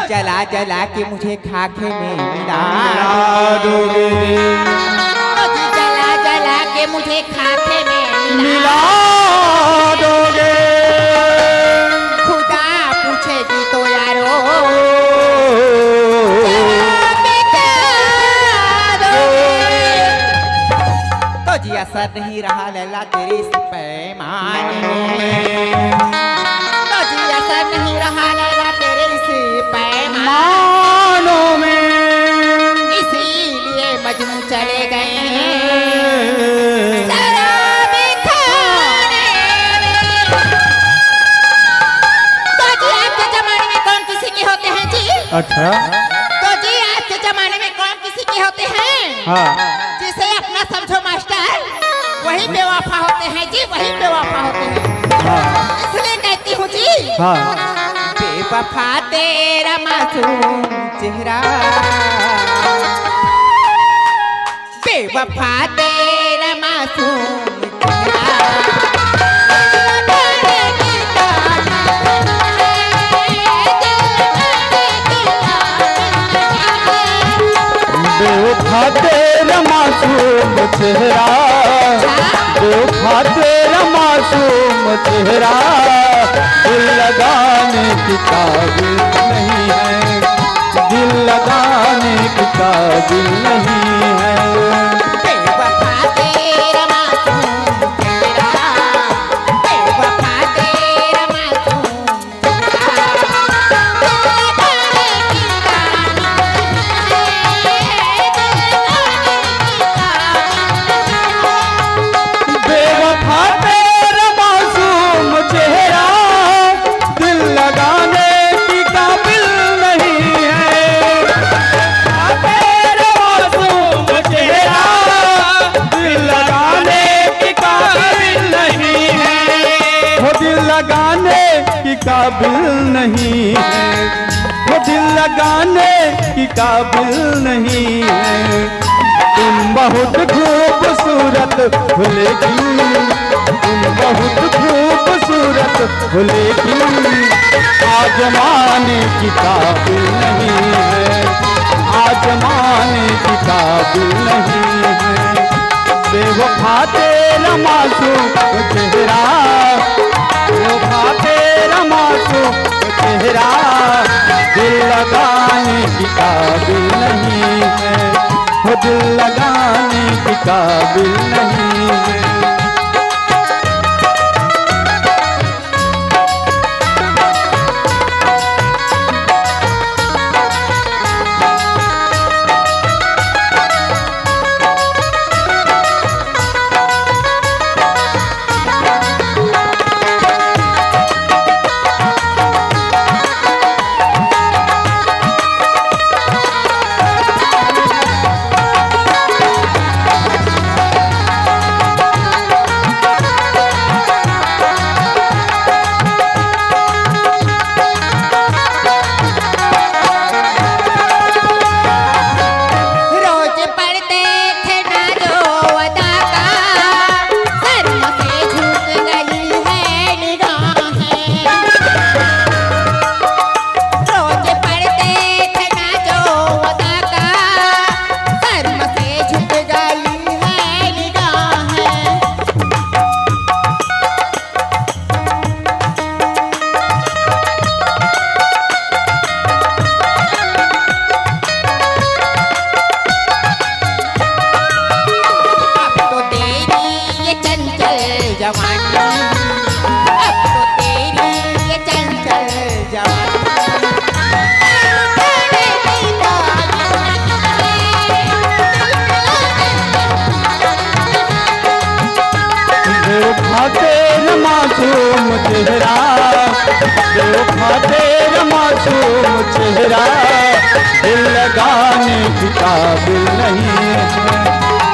जला जला के मुझे खाके में मिला दोगे, तो जी जला जला के मुझे खाके में मिला दोगे। खुदा पूछेगी तो यारो तो जी असर नहीं रहा लैला तेरे इस पैमाने में, तो जी असर नहीं रहा लैला तेरे इस पैमानों में, इसीलिए मजनू चले गए शराबी खाने में। तो जी आज के जमाने में कौन किसी के होते हैं जी? अच्छा, तो जी आज के जमाने में कौन किसी के होते हैं? हाँ, जिसे अपना समझो मास्टर वही बेवफा होते हैं जी, वही बेवफा होते हैं। हाँ, इसलिए कहती हूँ जी, हाँ, बेवफा तेरा मासूम चेहरा, बेवफा तेरा मासूम बेवफा तेरा मासूम चेहरा, बेवफा तेरा मासूम चेहरा, दिल लगाने की काबिल नहीं है, दिल लगाने की काबिल नहीं है। बेवफा तेरा मासूम चेहरा, बेवफा तेरा मासूम बेवफा तेरा मासूम चेहरा, दिल लगाने की काबिल नहीं है। तेरा मासूम चेहरा, दिल लगाने की काबिल नहीं है। वो दिल लगाने की काबिल नहीं है, वो दिल लगाने की काबिल नहीं है। तुम बहुत खूबसूरत हो लेकिन, तुम बहुत खूबसूरत हो लेकिन आजमाने की काबिल नहीं है, आजमाने की काबिल नहीं है। बेवफा तेरा मासूम चेहरा, बेवफा तेरा मासूम चेहरा, दिल लगाने की काबिल नहीं है, वो दिल लगाने की काबिल नहीं है। रोज पढ़ते थे ना जो अदा का, शर्म से झुक गई है निगाहें। रोज पढ़ते थे ना जो अदा का, शर्म से झुक गई है निगाहें। अब तो तेरी ये चंचल जवानी, अब तो तेरी ये चंचल जवानी, बेवफा तेरा मासूम चेहरा, बेवफा तेरा मासूम चेहरा, दिल लगाने की काबिल नहीं है,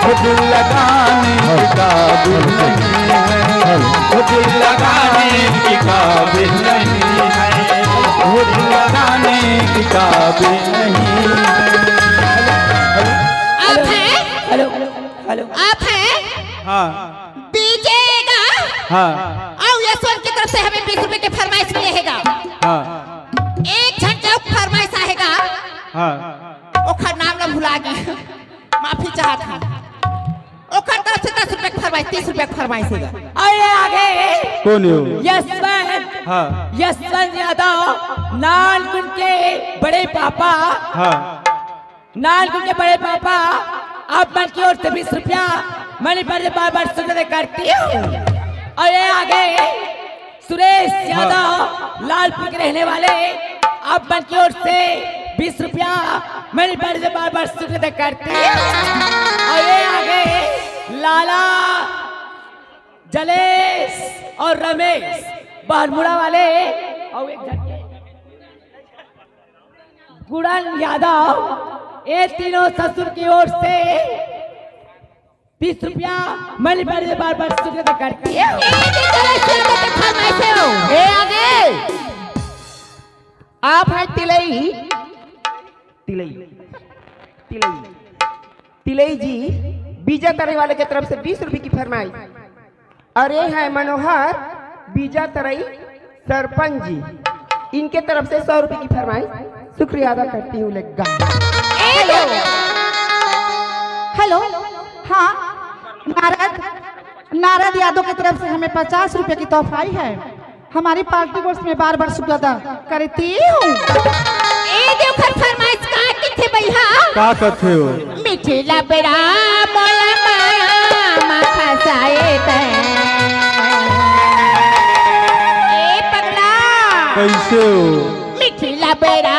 वो दिल लगाने की काबिल नहीं है, वो दिल लगाने की काबिल नहीं है, वो दिल लगाने की काबिल नहीं है। आप हैं? हेलो हेलो, आप हैं? हाँ बीजेगा हाँ और यशवंत की तरफ से हमें 20 रुपए की फरमाइश मिलेगा। हाँ, एक झंझट फरमाइश आएगा हाँ ओखर नाम ला भुला गए माफी चाहत हूँ ओखर तरफ से 10 रुपए की फरमाइश 30 रुपए की फरमाइश है अरे आगे कौन है वो? यशवंत हाँ यशवंत यादव नानकुन के बड़े पापा हाँ नानकुन के बड़े पापा आप मन की ओर से 20 रुपया मैंने पर बार बार सुनने करती हूँ। और ये आगे सुरेश यादव लालपुर के रहने वाले आप मन की ओर से 20 रुपया मैंने पर बार बार सुनने करती हूँ। और ये आगे लाला जलेश और रमेश बहरमुड़ा वाले और एक झटके गुड़न यादव ये तीनों ससुर की ओर से 20 रुपया मैंने बार बार सुनते करती है। ए आगे आप हैं तिलई तिलई तिलई तिलई जी बीजा तरई वाले की तरफ से 20 रुपए की फरमाइश और ये है मनोहर बीजा तरई सरपंच जी इनके तरफ से 100 रुपए की फरमाइश शुक्रिया अदा करती हूँ लेगा। हेलो हाँ नारद नारद यादव की तरफ से हमें 50 रुपए की तोहफा आई है हमारी पार्टी कोर्स में बार बार शुक्र अदा करती हूँ। का कथे हो? मिथिला बेड़ा मोला माया खसाए ए पगला कैसे हो? मिथिला बेड़ा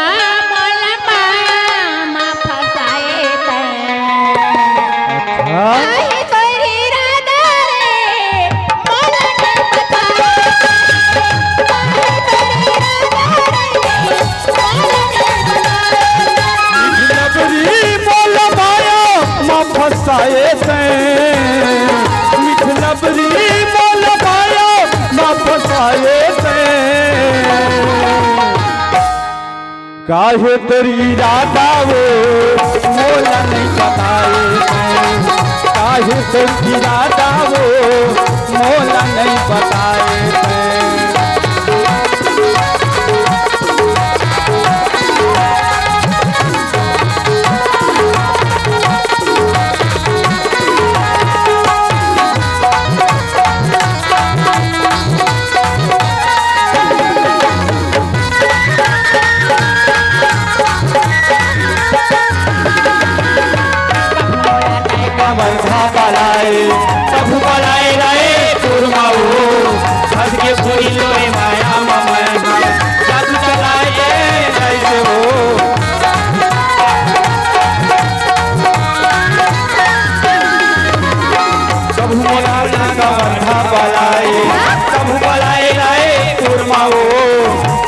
मोला माया फसाए हाँ फसाए मिठलबरी मोल पायो ना फसाए काहे तेरी इरादा वो मोला नहीं बताए काहे तेरी इरादा वो मोला नहीं बताए प्रभु बलाए रहे कुरमाओ हंस के पूरी लोए माया मामा जादू चलाए ऐसे हो प्रभु मोलाना का बंधा बलाए प्रभु बलाए रहे कुरमाओ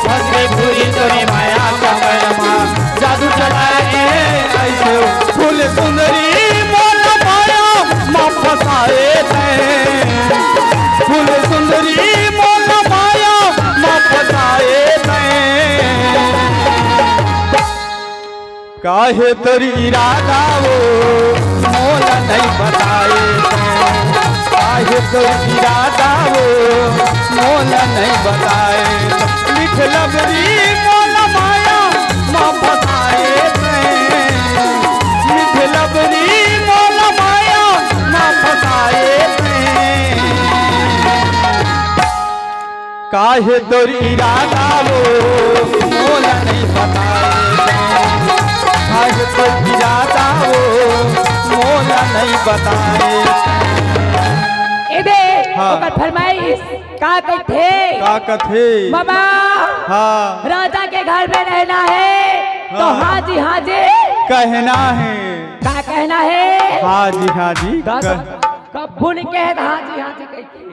हंस के पूरी लोए माया मामा जादू चलाए ऐसे हो फूल सुंदरी फसाए फूल सुंदरी मोल माया माँ फसाए काहे तेरी इरादा वो मोल नहीं बताए काहे तेरी इरादा वो मोल नहीं बताए मिठ लबरी मोल माया माँ फसाए मिठ लबरी मोल माया काहे तोरी इरादा वो मोला नहीं बताए काहे तोरी इरादा वो मोला नहीं बताए एबे हाँ। ओकर फरमाइश का कथे बाबा हाँ राजा के घर में रहना है तो हाँ। हाँ जी कहना है क्या कहना है हाँ जी कब भूल के है हाँ जी कहती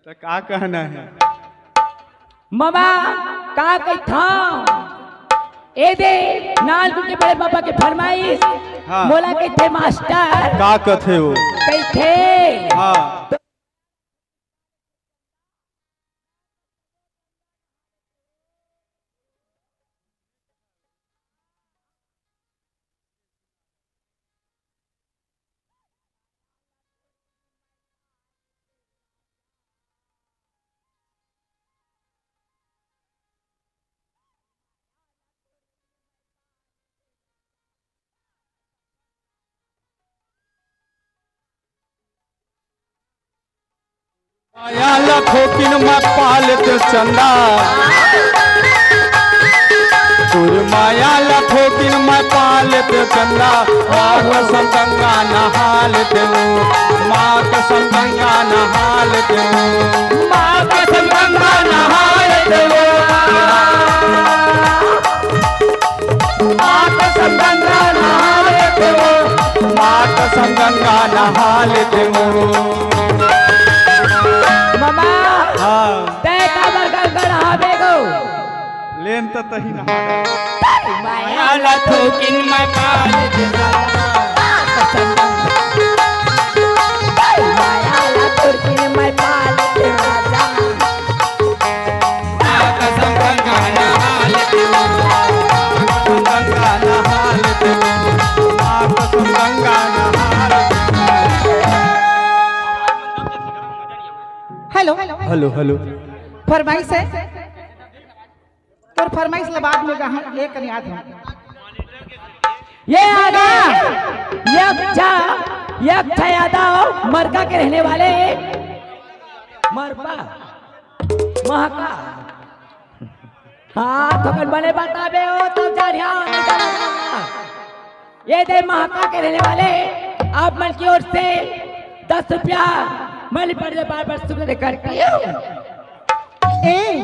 तो क्या कहना है मामा का कहता ए दे नालगुन के बड़े बाबा के फरमाइश हाँ। मोला कहते मास्टर का कथे हो कहते हाँ माया लखोकिन मैं पालत चंदा तुर माया लखोकिन मैं पालत चंदा माँ कसम गंगा नहालत माँ कसम गंगा नहालत माँ कसम गंगा नहालत माँ कसम गंगा नहालत माँ कसम गंगा नहालत मामा हाँ देखा बरका गढ़ा बेगो लेन तो तही नहा माया लखोकिन मैं पालत माया ला तुर्की मैं पालत राजा कसम गंगा नहालत गंगा नहालत माँ कसम गंगा नहालत हेलो हेलो हेलो फरमाइश है तो फरमाइश ले बाद में कहा लेकर याद है ये आगा यक्षा यादव मरका के रहने वाले मरपा महका हाँ थकन बने बताबे हो तो जानिया नहीं जाना ये दे महका के रहने वाले आप मन की ओर से 10 रुपया मैं पड़ जाए बार शुक्र करती हूँ ए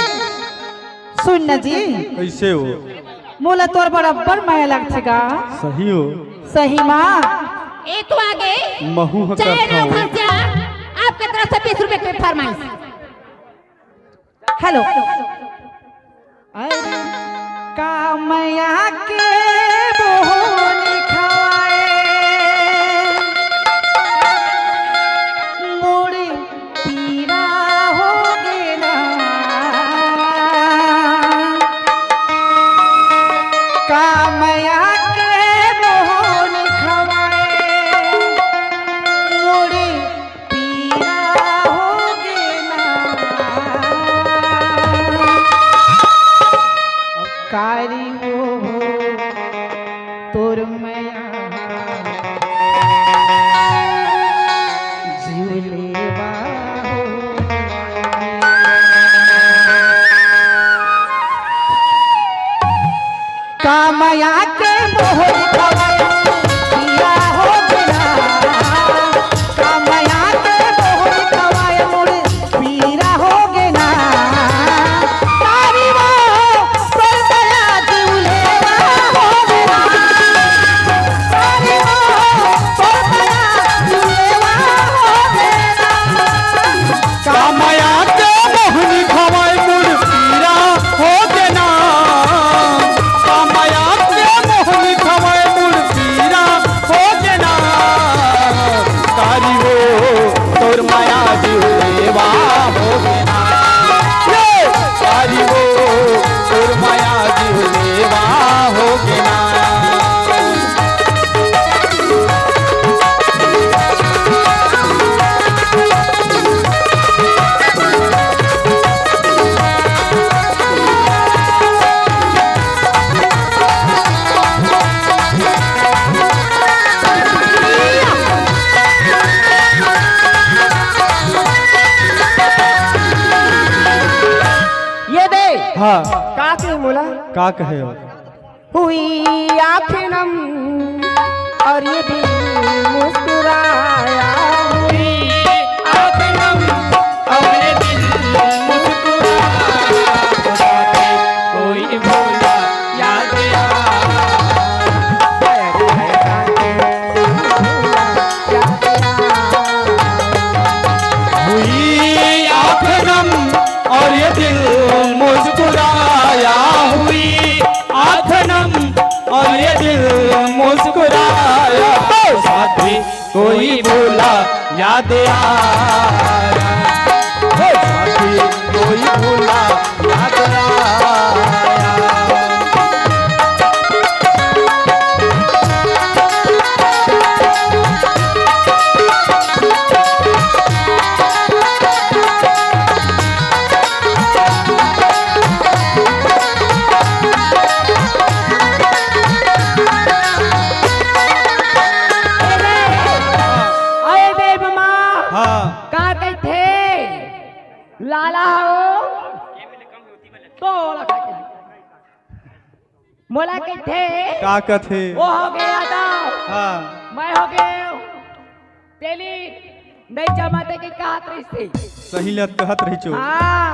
सुन न जी कैसे हो मोला तोर बराबर माया लगेगा सही हो सही माँ ए तो आगे महू चाहे ना करता फंस जा आपके तरफ से 20 रुपए की फरमाइश हेलो अरे कामया के मोहन खाए मोरे पीरा हो गेला कामया के मोहन खवाए मोरे पीरा हो गेला कारी हो तोर मया जीवलेवा हो कामया के मोहर खवाए पिया हो गेला कामया के मोहर खवाए मोर पीरा हो गेला तारी वो पर दया जीवलेवा हो गेला तारी वो पर दया जीवलेवा हो गेला कामया के मोहनी खवाए मुर पीरा हो गेना कामया के मोहनी खवाए मुर पीरा हो गेना कारी हो तोर माया जीवा हो गेना कारी हो तोर माया जीवा हो गेना ये दे हाँ का के मोला का कहे हो हुई आंखें नम और ये दिल मुस्कुराया हुई आंखें नम और ये दिल कोई बोला याद हुई आँख नम और ये दिल मुस्कुराया हुई आँख नम और ये दिल मुस्कुराया तो साथी कोई बोला याद आया ओ साथी कोई बोला याद आया अरे देव मामा हाँ का कहते लाला हो तो मोला के थे का कथे वो हो गया यादव हाँ मैं हो गया तेली नहीं जमाते की कहत रही थी सही लत कहत रही चो हाँ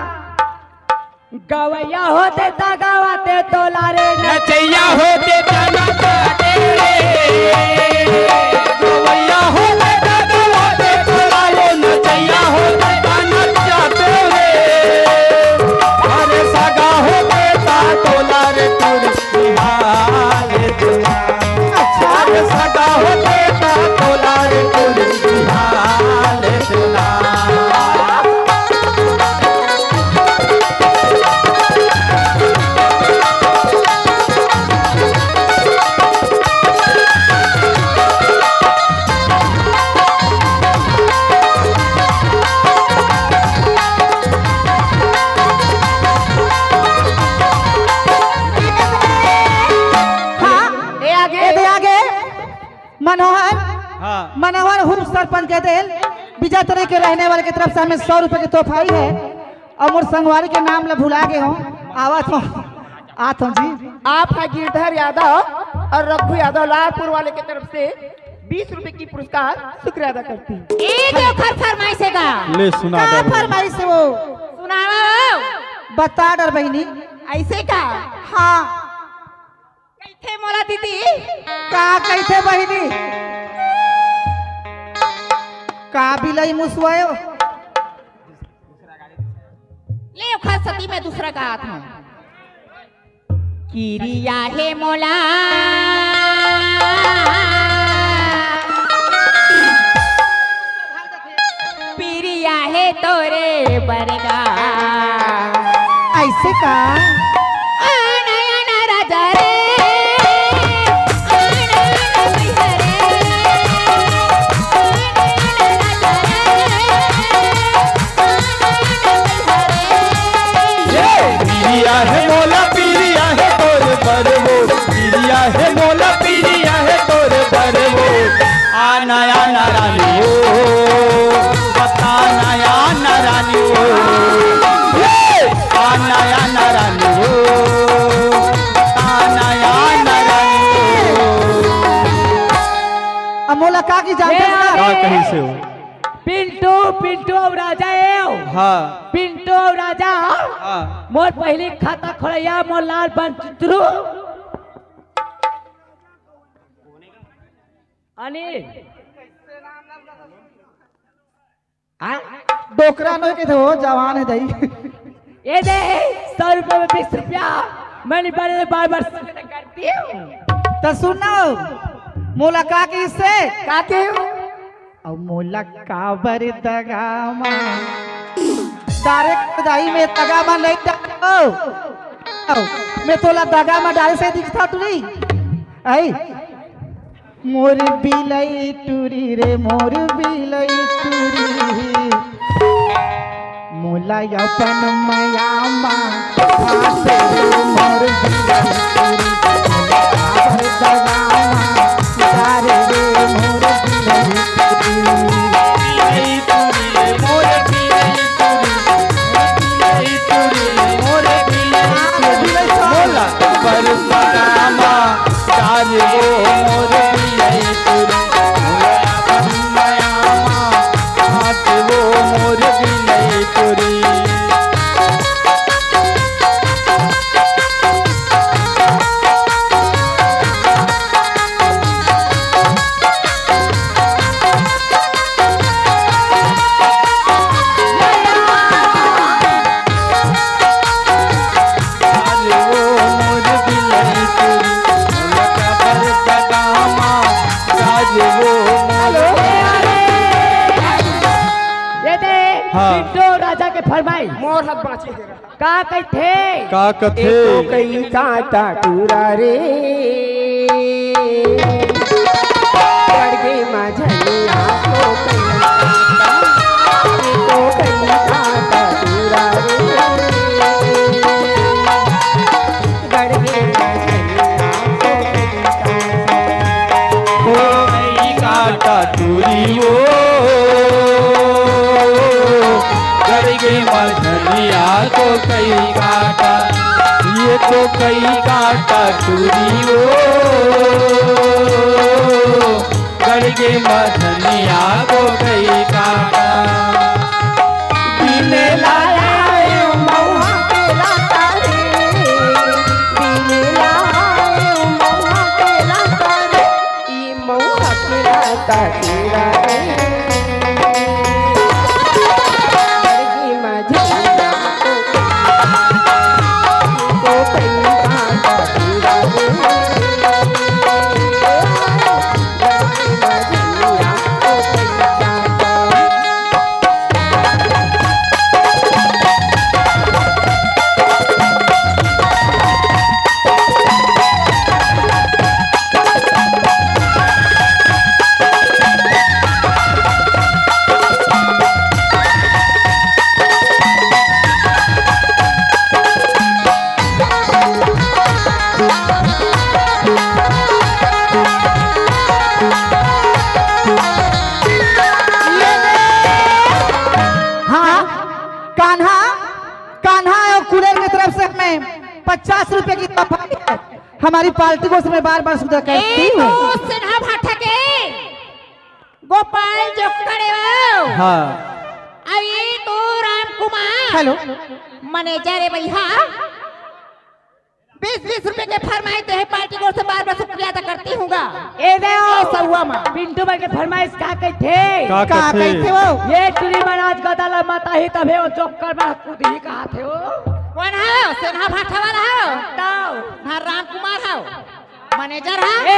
गवैया होते ता गवाते तो लारे नचैया होते तना तेरे गवैया होते तना तेरे नचैया होते तना तेरे अरे सगा होते ता तोला रे तुर हाले तुला अरे सगा होते ता तोला रे तुर हाले तुला मनोहर हाँ मनोहर हुप सरपंच के दिल बीजातरी के रहने वाले की तरफ से हमें 100 रुपए की तोहफा आई है और मोर संगवारी के नाम ला भुला गए हो आवत हो आत हो जी आप है गिरधर यादव और रघु यादव लालपुर वाले की तरफ से 20 रुपए की पुरस्कार शुक्रिया अदा करती हूँ। ये जो खर फरमाइशेगा ले सुना का दे फरमाइश है वो सुनाओ बता डर बहनी ऐसे का हाँ कैथे मोला दीदी का कहते बहनी का बिलई मुसवायो ले खर सती में दूसरा गात हूँ किरिया हे मोला पिरिया है तोरे बरगा ऐसे का राजा रे पीरिया है मोला पीरिया है तोर बरवो पीरिया है मोला पीरिया है तोर बरवो आ नया नारानी हो बता नया नारानी हो आ नया नारानी हो बता नया नारानी हो अमोला का की जानते ये हैं का कहीं से हो पिंटू पिंटू और राजा एओ हाँ पिंटू और राजा हाँ मोर पहली खाता खोलैया मोर लाल बन चित्रू अनिल हाँ डोकरा नो के हो जवान है दई ये दे 100 रुपए में 20 रुपया मैंने बड़े बार बार करती हूँ तो सुनो मोला का की से काके और मोला का बर दगामा डायरेक्ट दाई में दगामा नहीं डालो मैं तोला दगामा डाले से दिखता तू नहीं आई मोर बिलई टूरी रे मोर बिलई टूरी मोला अपन मयामा हाथे रे मोर बिलई टूरी दगामा डारे रे मोर बिलई पिंटू राजा के फरमाई मोर हाथ बाँचे का कहते का कथे एको कई काटा टूरा रे पड़गे माझनिया को कई एको कई काटा टूरा रे पड़गे कोई काटा टूरी हो गई मर को कई काटा, ये तो कई काटा चूड़ी वो करके मधनिया को कई काटा। दिल लाए मौहा के लाता रे, दिल लाए मौहा के लाता रे, ई मौहा के लाता तेरा रे, करगी मझनिया को कई काटा तेरा रे, करगी मझनिया को कई काटा। हाँ कान्हा, कान्हा और कुलेर की तरफ से हमें 50 रुपए की तोहफा है। हमारी पार्टी को मैं बार बार सुधा कहती हूँ। सिन्हा भाटा के गोपाल जो करे हो हाँ अभी तो राम कुमार हेलो मैनेजर है भैया 20-20 रुपए के फरमाइश है पार्टी को से बार बार शुक्रिया अदा करती हूँगा। ए देओ सहुआ माँ पिंटू भाई के फरमाइश का कहते का कहा कहते? कहते हो? ये टुरी महाराज गदाला माता ही तभे वो चौकर में कूद ही कहा थे वो कौन है सिन्हा भाटा वाला है बताओ हाँ राम कुमार है मैनेजर है ए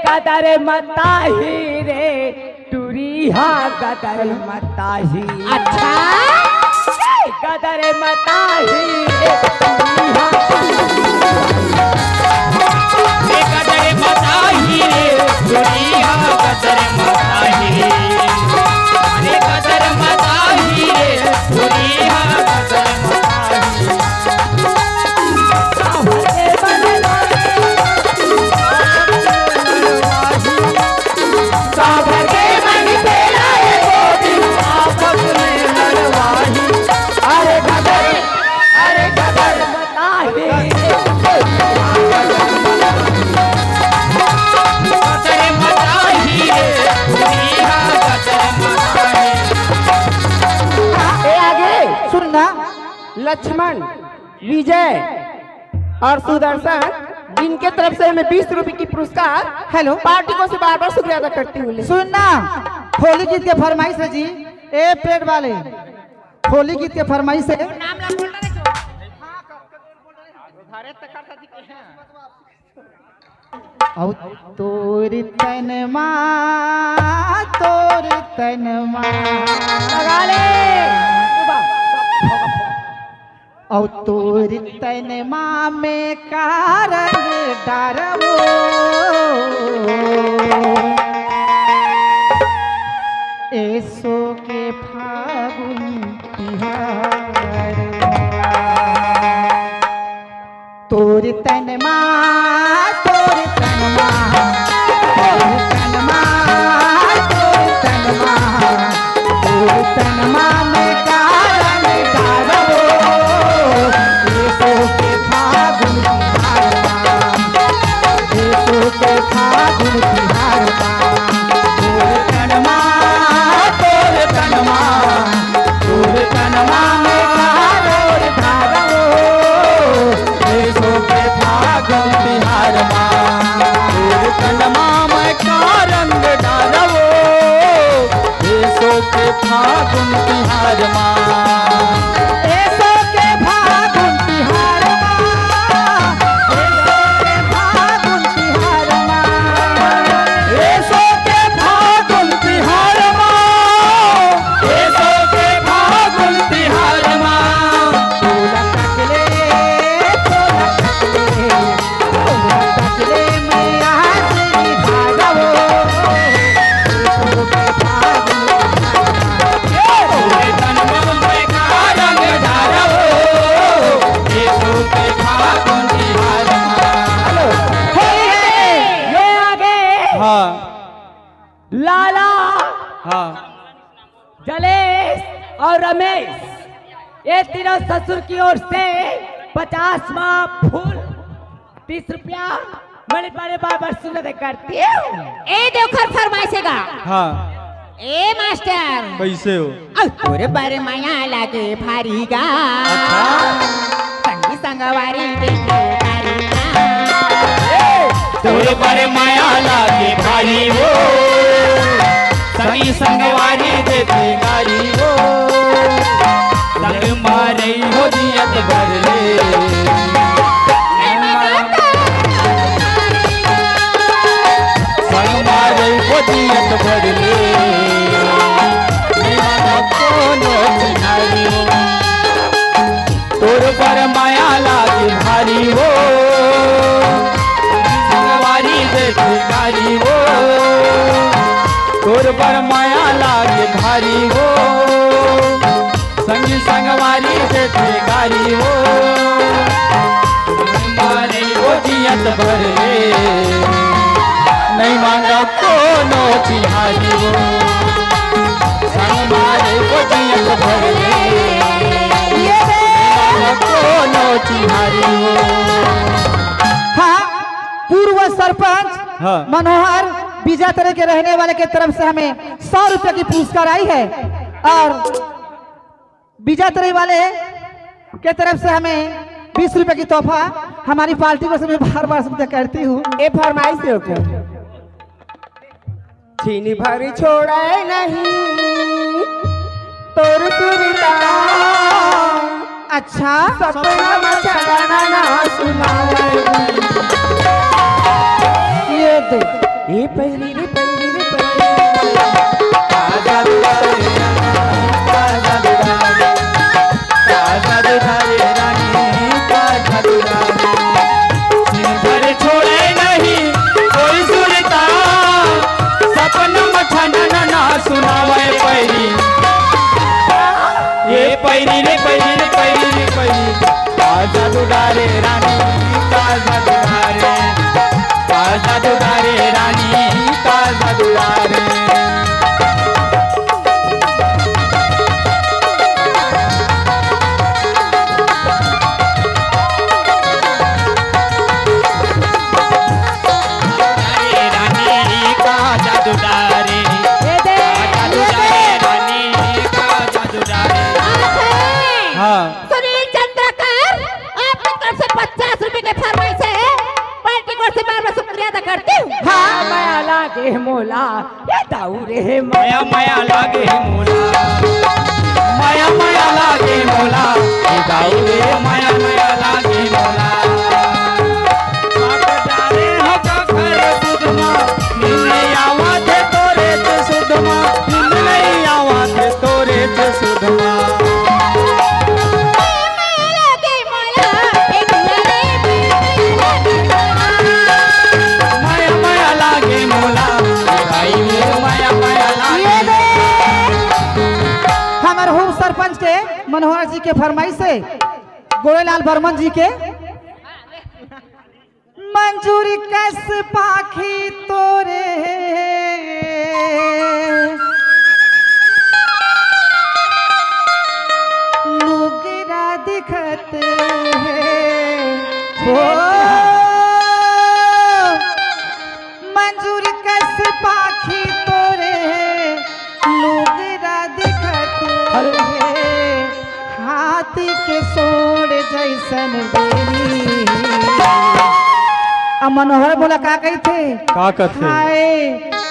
कदरे मताही रे टुरी हा कदर मताही अच्छा कदरे मताही रे टुरी हा कदर मताही रे दुनिया कदर मताही रे कदर मताही रे दुनिया कदर मताही। कदर मताही रे दुनिया कदर मताही। ए आगे सुनना लक्ष्मण, विजय और सुदर्शन इनके तरफ से हमें 20 रुपए की पुरस्कार हेलो पार्टी को से बार बार शुक्रिया अदा करती हूँ। सुनना होली गीत के फरमाइश है जी। ए पेट वाले होली गीत के फरमाइश है। नाम ला बोल रहे औ तोर तनमा औ तोर तनमा में का रंग डारवो ऐसो के फागुन तिहार तोर तनमा तोर तनमा तोर तनमा तोर तनमा तोर तनमा में का रंग डारवो ऐसो के फागुन तिहार ऐसो के फागुन तिहार तोर तनमा तोर तनमा तोर तनमा में का रंग डारवो ऐसो के फागुन तिहार तोर तनमा में का रंग डारवो ऐसो के फागुन तिहार ऐसो के फागुन तिहार ऐसो के फागुन तिहार ऐसो के फागुन तिहार तोला तकले में आज निभावो ऐसो के फागुन तोरे तनमा में का रंग डारवो ऐसो के फागुन तिहार ये आगे हाँ लाला हाँ जलेश और रमेश ये तीनों ससुर की ओर से 50वां फूल 30 रुपया मैंने बड़े बाबा सुनते करती हूँ। ए देवखर फरमाइशेगा हाँ ए मास्टर कैसे हो तोरे बारे माया लागे भारीगा संगी संगवारी देखे भारीगा तोरे पर माया लागे भारी हो संगी संगवारी देते गारी हो संग मारे हो दियत भर ले संग मारे हो दियत भर ले कोनो चिन्हारी हो तोरे पर माया लागे भारी हो संगवारी देते गारी हो तोर पर माया लागे भारी हो संगी संगवारी देते गारी हो मारे हो जियत भर नहीं मांगा कोनो चिहारी हो संग मारे हो जियत भर कोनो चिहारी हो हाँ पूर्व सरपंच हाँ। मनोहर बीजातरे के रहने वाले के तरफ से हमें 100 रुपए की पुरस्कार आई है और बीजातरे वाले के तरफ से हमें 20 रुपए की तोहफा हमारी पार्टी को मैं बार बार सुनते करती हूँ। ए फरमाइश हो क्या छीनी भर छोड़े नहीं तोर सुरता अच्छा सपना मचाना ना सुनावे ये दे ए पहली रे पहली रे पहली आजा दुलारे आजा दुलारे आजा दुलारे रानी आजा दुलारे सिर छोड़े नहीं कोई सुनता सपना मचाना ना सुनावे पैरी ये पैरी रे पैरी रे पैरी रे पैरी आजा दुलारे रानी आजा दुलारे आजा दुलारे रानी आजा दुलारे सुनील चंद्रकर आपकी तरफ से 50 रुपए के फरमाइश है पार्टी को से बार-बार शुक्रिया अदा करती हूँ। हाँ माया लागे मोला ये दाऊरे है माया माया लागे मोला माया माया लागे मोला ए दाऊरे माया माया लागे मोला आप जाने हो का घर सुधमा मिलने आवा थे तोरे ते सुधमा मिलने आवा थे तोरे ते सुधमा माया माया लागे मोला भाई माया माया लागे हमारे होम सरपंच के मनोहर जी के फरमाइश से गोरेलाल बर्मन जी के मंजूरी कस पाखी तोरे लुगरा दिखते हो मंजूरी कस पाखी तोरे लुगरा दिखते हाथी के सोड़ जैसन बेनी मनोहर बोला का कही थे का कथे हाय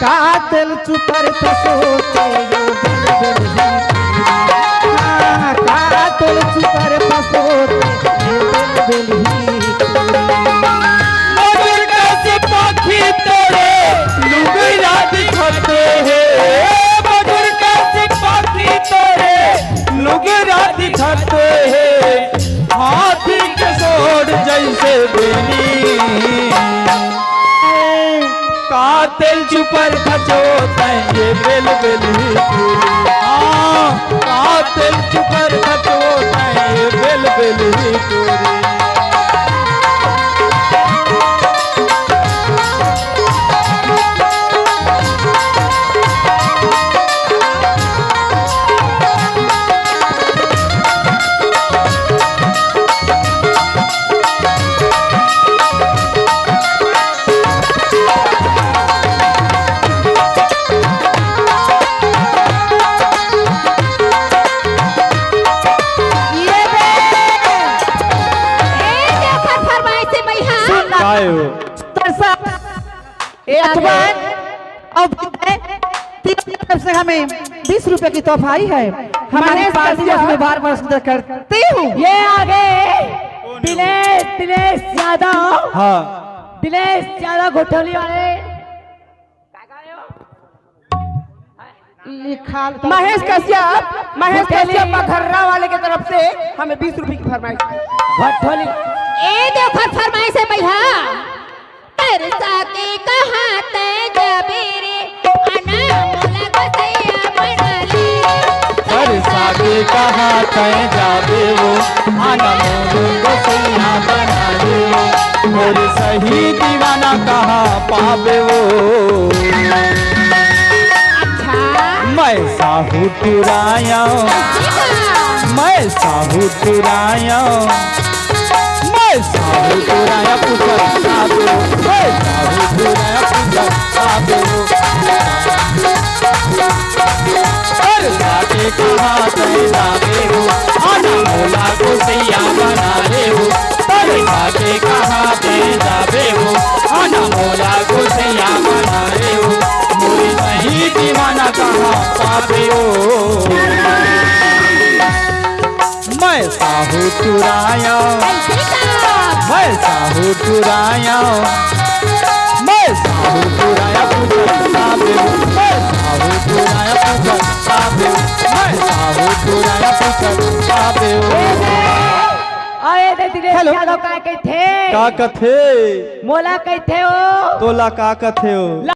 कातल चुपर फसोते कातल चुपर फसोते मगर कैसे पाखी तोरे लुगरा दिखते हैं मगर कैसे पाखी तोरे लुगरा दिखते हैं हाथी के सोड़ जैसे बेनी कातिल चुपर खचोता ये बेल बेली कातिल चुपर खचोता ये बेल बेली टोरी उठवान अब तीन तरफ से हमें 20 रुपए की तोहफा आई है। हमारी महेश पार्टी कश्यप। में बार बार सुंदर करती हूँ। ये आगे दिनेश यादव, हाँ दिनेश यादव घोटोली वाले लिखा महेश कश्यप पखर्रा वाले की तरफ से हमें 20 रुपए की फरमाइश। घोटोली। ए देखो फरमाइश है भैया, तरसा के कहा ते जबेरे अनामोला गसैया बना ली। तरसा के कहा तय जाबे वो अनमोल गोसैया बना ले मोर सही दीवाना कहा पावे वो। अच्छा मैं साहू तुराया, मैं साहू तुराया, मैं साहू तुराया पुत्र साबे, मैं साहू तुराया पुत्र साबे। के कहा तय जाबे हो अनमोला गोसैया बना ले हो। तरसा के कहा तय जाबे हो अनमोला गोसैया बना ले हो मोरी सही दीवाना कहा पावे हो। मैं साहू तुराया, मैं साहू तुराया, मैं साहू तुराया पुत्र साबे, मैं साहू तुराया पुत्र साबे, मैं साहू तुराया पुत्र साबे। आए थे दिनेश यादव का कहते का कथे मोला कहते हो तोला का कथे हो।